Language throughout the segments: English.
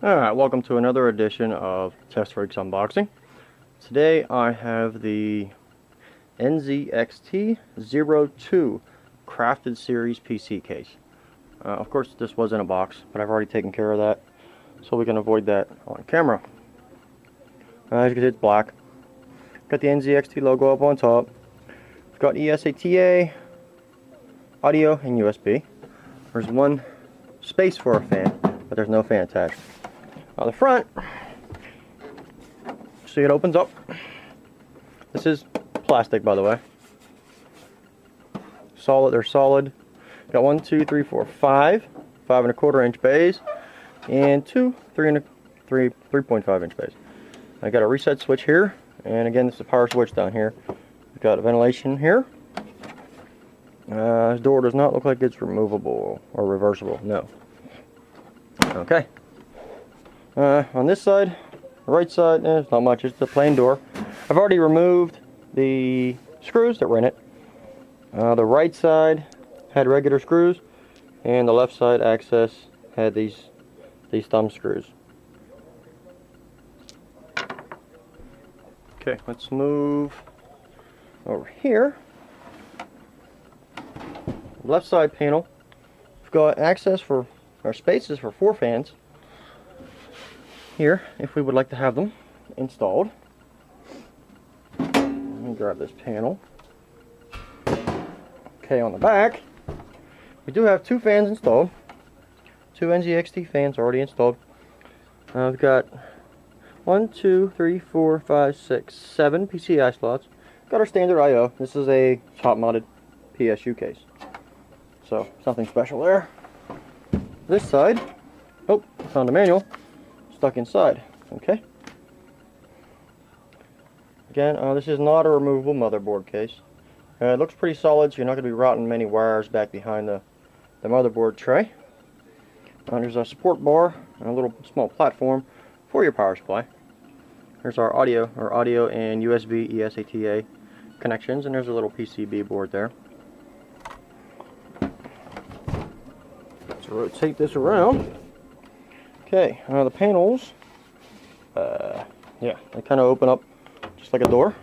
Alright, welcome to another edition of Test Freaks Unboxing. Today I have the NZXT Zero2 Crafted Series PC case. Of course this was in a box, but I've already taken care of that, so we can avoid that on camera. As you can see, it's black. Got the NZXT logo up on top. It's got eSATA, audio, and USB. There's one space for a fan, but there's no fan attached. On the front, see, it opens up. This is plastic, by the way. Solid, they're solid. Got 1, 2, 3, 4, 5 5.25 inch bays, and 3.5 inch bays. I got a reset switch here, and again, this is a power switch down here. We've got a ventilation here. This door does not look like it's removable or reversible. No. Okay. On this side, the right side, it's not much. It's a plain door. I've already removed the screws that were in it. The right side had regular screws, and the left side access had these thumb screws. Okay, let's move over here. Left side panel. We've got access for our spaces for 4 fans here, if we would like to have them installed. Let me grab this panel. Okay, on the back, we do have 2 fans installed. 2 NZXT fans already installed. We've got 1, 2, 3, 4, 5, 6, 7 PCI slots. Got our standard I/O. This is a top-mounted PSU case, so something special there. This side, oh, found a manual stuck inside. Okay. Again, this is not a removable motherboard case. It looks pretty solid, so you're not going to be routing many wires back behind the motherboard tray. There's a support bar and a little small platform for your power supply. There's our audio and USB eSATA connections, and there's a little PCB board there. Let's rotate this around. Okay, the panels, yeah, they kind of open up just like a door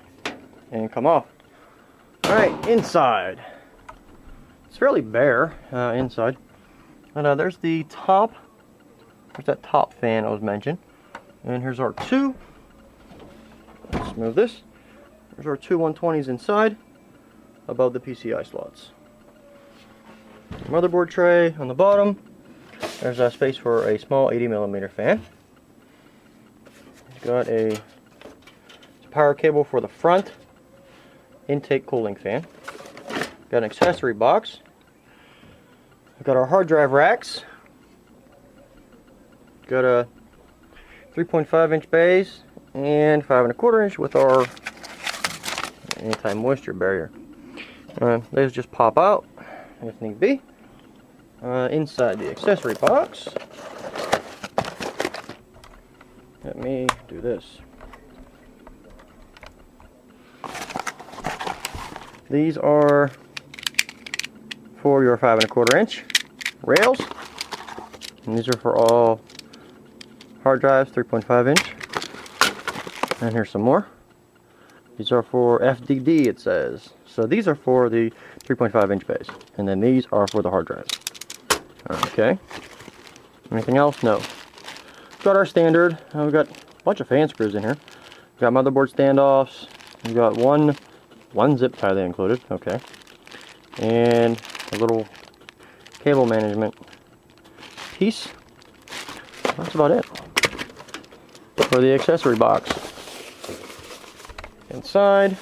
and come off. Alright, inside. It's fairly bare inside. And there's the top, there's that top fan I was mentioned. And here's our 2. Let's move this. There's our 2 120s inside, above the PCI slots. Motherboard tray on the bottom. There's a space for a small 80mm fan. It's got a power cable for the front intake cooling fan. Got an accessory box. We've got our hard drive racks. Got a 3.5 inch bays and 5.25 inch with our anti-moisture barrier. Those just pop out if need be. Inside the accessory box, let me do this. These are for your 5.25 inch rails, and these are for all hard drives, 3.5 inch. And here's some more. These are for FDD, it says. So these are for the 3.5 inch bays, and then these are for the hard drives. Okay. Anything else? No. Got our standard. We've got a bunch of fan screws in here. We've got motherboard standoffs. We've got one zip tie they included. Okay. And a little cable management piece. That's about it for the accessory box. Inside.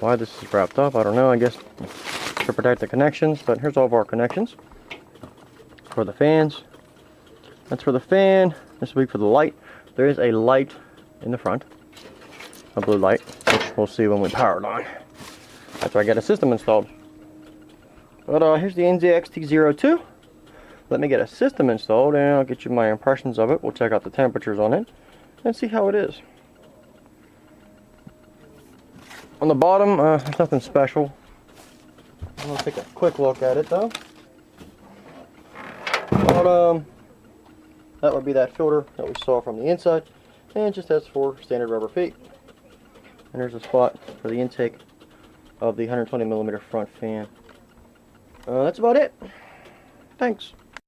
Why this is wrapped up, I don't know. I guess to protect the connections, but here's all of our connections for the fans. That's for the fan. This will be for the light. There is a light in the front, a blue light, which we'll see when we power it on. After I get a system installed. But here's the NZXT Zero2. Let me get a system installed, and I'll get you my impressions of it. We'll check out the temperatures on it and see how it is. On the bottom, there's nothing special. I'm going to take a quick look at it though. bottom, that would be that filter that we saw from the inside, and it just has 4 standard rubber feet. And there's a spot for the intake of the 120mm front fan. That's about it. Thanks.